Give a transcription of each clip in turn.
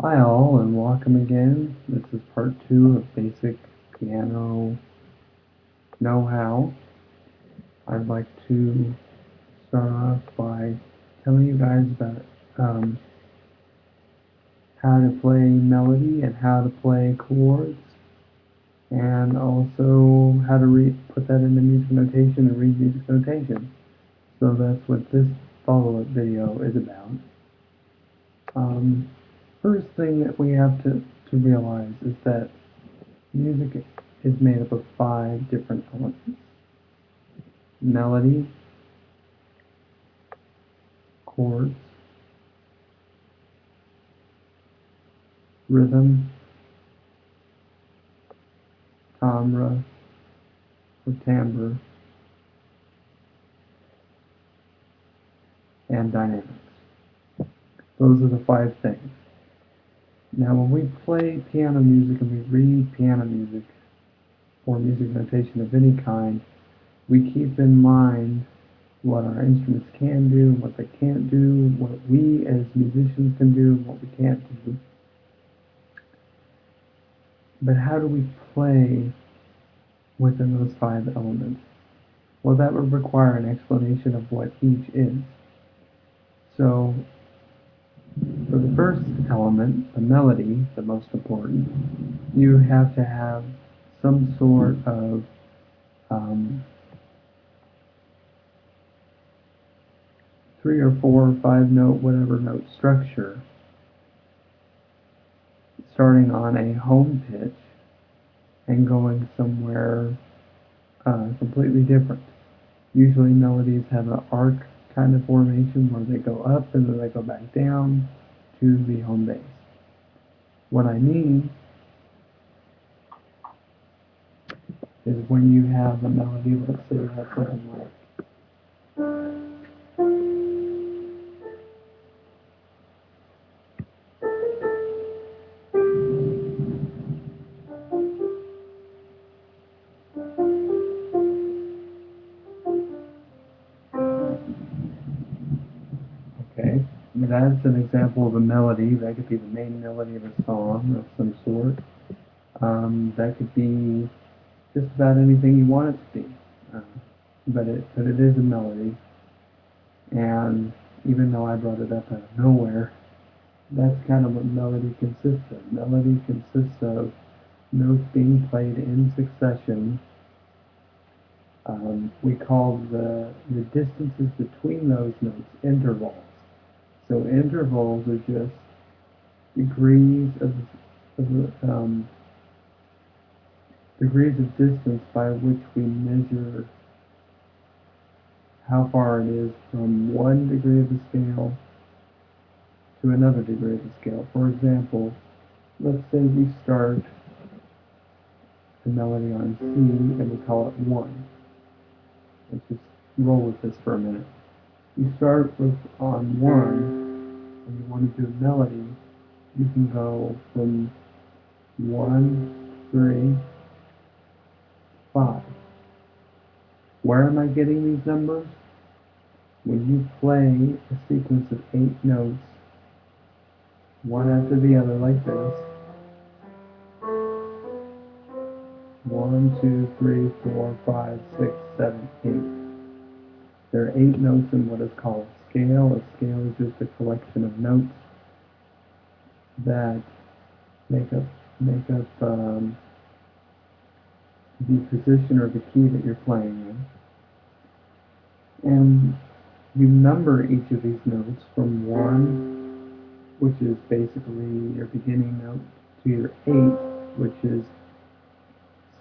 Hi all, and welcome again. This is part 2 of basic piano know-how. I'd like to start off by telling you guys about how to play melody and how to play chords, and also how to put that into music notation and read music notation. So that's what this follow-up video is about. First thing that we have to realize is that music is made up of 5 different elements: melody, chords, rhythm, timbre or timbre, and dynamics. Those are the 5 things. Now when we play piano music and we read piano music or music notation of any kind, we keep in mind what our instruments can do and what they can't do, what we as musicians can do and what we can't do. But how do we play within those 5 elements? Well, that would require an explanation of what each is. So, for the first element, the melody, the most important, you have to have some sort of three or four or five note, whatever note structure, starting on a home pitch and going somewhere completely different. Usually melodies have an arc kind of formation where they go up and then they go back down to the home base. What I mean is when you have a melody, let's say you have something like okay, that's an example of a melody. That could be the main melody of a song of some sort. That could be just about anything you want it to be. But it is a melody. And even though I brought it up out of nowhere, that's kind of what melody consists of. Melody consists of notes being played in succession. We call the distances between those notes intervals. So intervals are just degrees of degrees of distance by which we measure how far it is from one degree of the scale to another degree of the scale. For example, let's say we start a melody on C and we call it 1. Let's just roll with this for a minute. You start with on 1 and you want to do a melody, you can go from 1, 3, 5. Where am I getting these numbers? When you play a sequence of 8 notes, one after the other like this, 1, 2, 3, 4, 5, 6, 7, 8. There are 8 notes in what is called a scale. A scale is just a collection of notes that make up the position or the key that you're playing in. And you number each of these notes from 1, which is basically your beginning note, to your 8, which is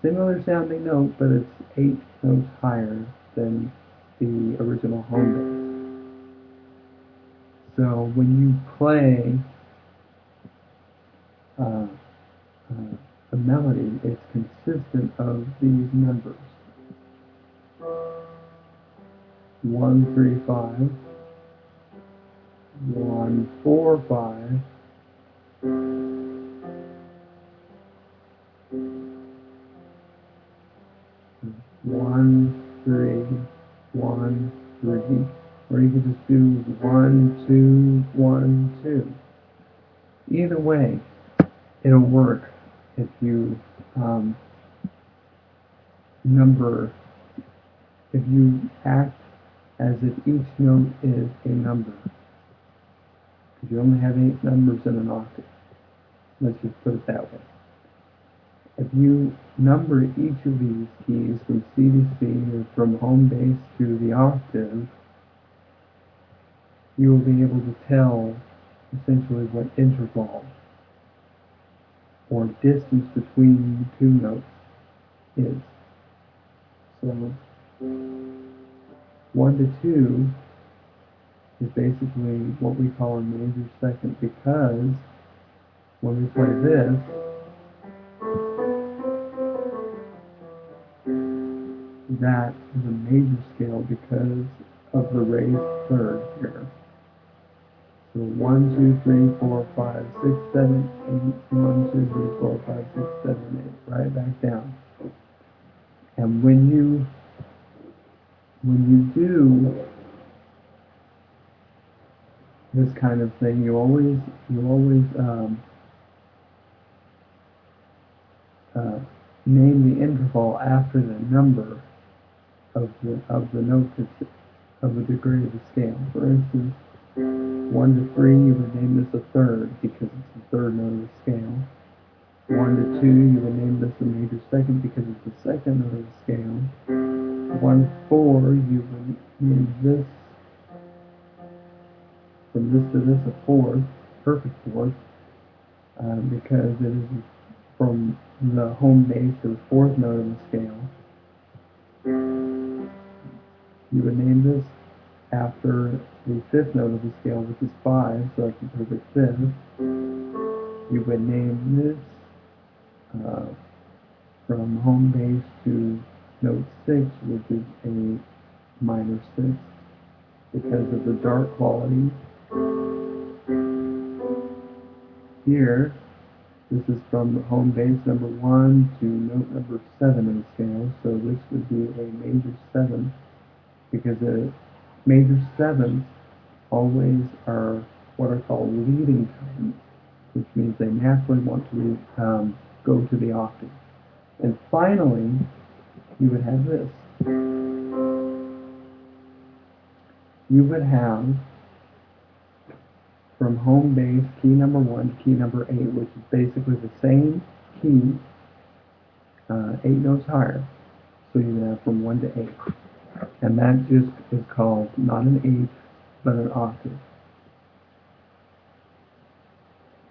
similar sounding note, but it's 8 notes higher than the original home base. So when you play a melody, it's consistent of these numbers. 1, 3, 5, 1, 4, 5, 1, 3, 1, 3, or you could just do 1, 2, 1, 2. Either way, it'll work if you number, if you act as if each note is a number. Because you only have 8 numbers in an octave. Let's just put it that way. If you number each of these keys from C to C or from home base to the octave, you will be able to tell essentially what interval or distance between two notes is. So 1 to 2 is basically what we call a major second, because when we play this, that is a major scale because of the raised third here. So 1, 2, 3, 4, 5, 6, 7, 8, 1, 2, 3, 4, 5, 6, 7, 8, right back down. And when you do this kind of thing, you always name the interval after the number of the note that's of the degree of the scale. For instance, 1 to 3, you would name this a third because it's the third note of the scale. 1 to 2, you would name this a major second because it's the second note of the scale. 1 to 4, you would name this, from this to this, a fourth, perfect fourth, because it is from the home base to the fourth note of the scale. You would name this after the fifth note of the scale, which is 5, so that's a perfect fifth. You would name this from home base to note 6, which is a minor 6, because of the dark quality. Here, this is from home base number 1 to note number 7 in the scale, so this would be a major 7, because a major 7s always are what are called leading tones, which means they naturally want to go to the octave. And finally, you would have this. You would have from home base key number 1 to key number 8, which is basically the same key, 8 notes higher. So you would have from 1 to 8. And that just is called not an eighth, but an octave.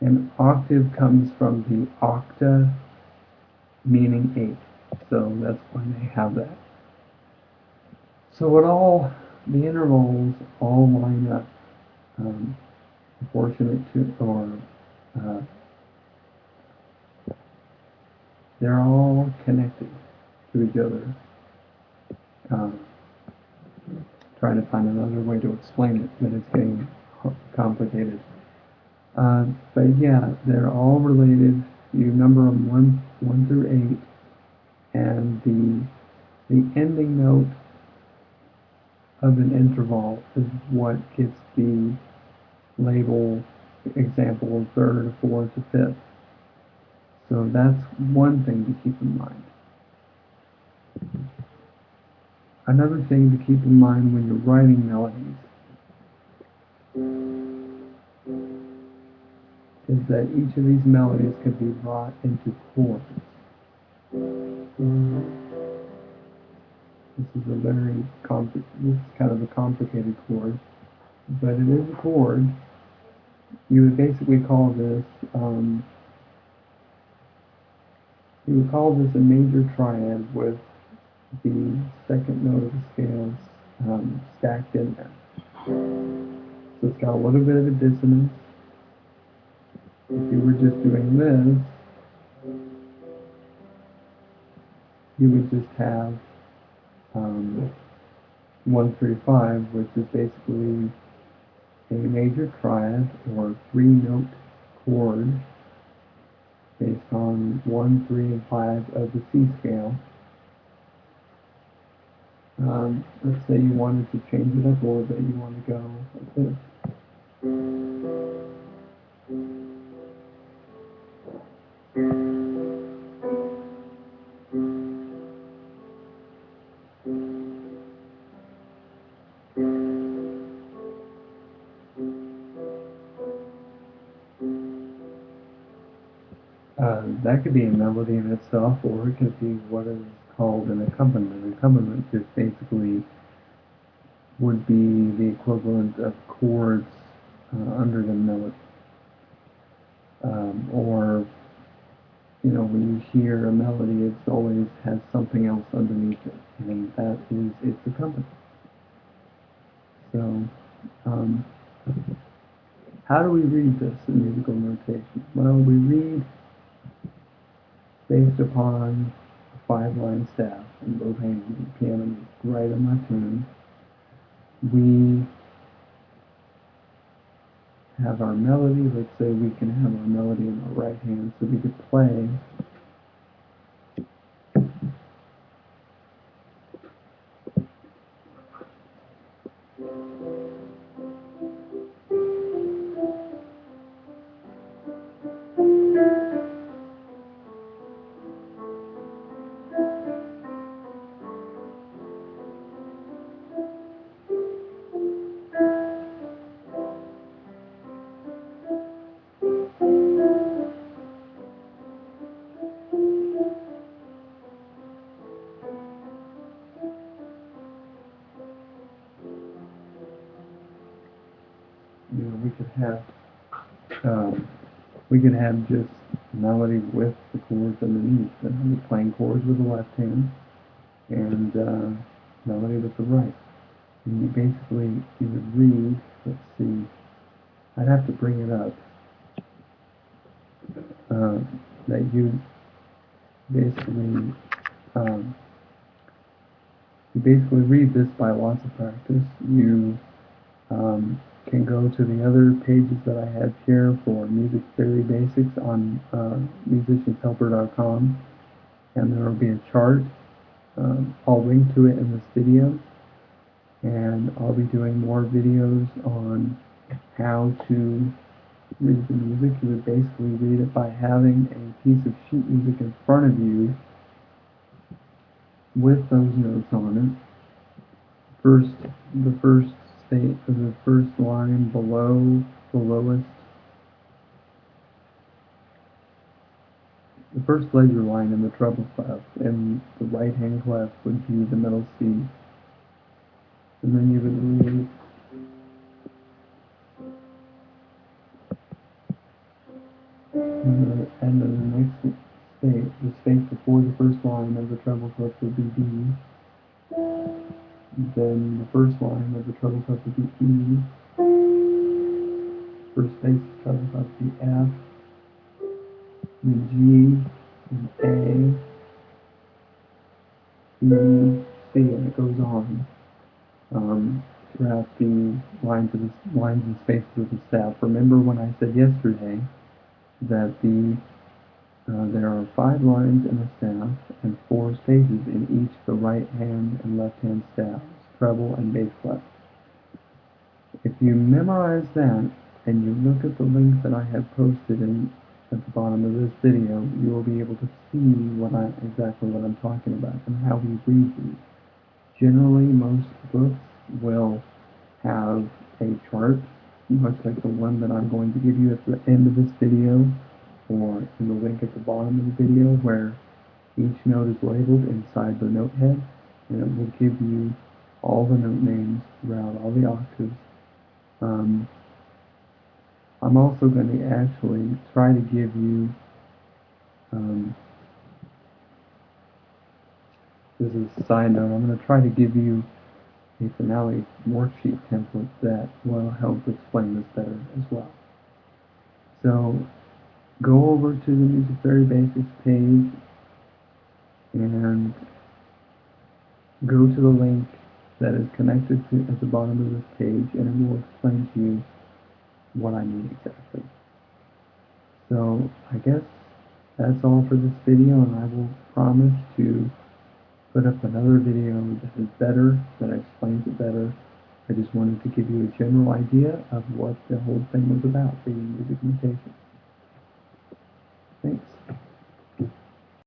An octave comes from the octa, meaning 8. So that's why they have that. So the intervals all line up proportionate to, or they're all connected to each other. Trying to find another way to explain it, but it's getting complicated. But yeah, they're all related. You number them 1 through 8, and the ending note of an interval is what gets the label, example, third, fourth, or fifth. So that's one thing to keep in mind. Another thing to keep in mind when you're writing melodies is that each of these melodies can be brought into chords. This is kind of a complicated chord, but it is a chord. You would basically call this, a major triad with the second note of the scales stacked in there. So it's got a little bit of a dissonance. If you were just doing this, you would just have 1, 3, 5, which is basically a major triad or 3-note chord based on 1, 3, and 5 of the C scale. Let's say you wanted to change it up a little bit. You want to go like this. That could be a melody in itself, or it could be what is called an accompaniment. Accompaniment just basically would be the equivalent of chords under the melody. Or, you know, when you hear a melody, it always has something else underneath it, and that is its accompaniment. So, um, how do we read this in musical notation? Well, we read based upon a 5-line staff in both hands, the piano, right and left hand. We have our melody. Let's say we can have our melody in our right hand, so we could play you know, we could have just melody with the chords underneath, and I'll be playing chords with the left hand and melody with the right. And you would read, let's see, I'd have to bring it up, that basically, um, you basically read this by lots of practice. You can go to the other pages that I have here for music theory basics on musicianshelper.com, and there will be a chart. I'll link to it in this video, and I'll be doing more videos on how to read the music. You would basically read it by having a piece of sheet music in front of you with those notes on it. The first state of the first line below the lowest, the first ledger line in the treble clef, and the right hand clef would be the middle C. And then you would read and then the next state, the space before the first line of the treble clef would be D. Then the first line of the treble clef would be E. First space of the treble clef would be F. And G, and A, B, C, and it goes on throughout the lines and spaces of the staff. Remember when I said yesterday that there are 5 lines in a staff and 4 spaces in each the right hand and left hand staffs, treble and bass clef. If you memorize that and you look at the links that I have posted at the bottom of this video, you will be able to see exactly what I'm talking about and how we read these. Generally, most books will have a chart, much like the one that I'm going to give you at the end of this video, or in the link at the bottom of the video, where each note is labeled inside the note head, and it will give you all the note names throughout all the octaves. I'm also going to actually try to give you, this is a side note, I'm going to try to give you a finale worksheet template that will help explain this better as well. So go over to the Music Theory Basics page and go to the link that is connected at the bottom of this page, and it will explain to you what I mean exactly. So I guess that's all for this video, and I will promise to put up another video that is better, that explains it better. I just wanted to give you a general idea of what the whole thing was about, reading music notation.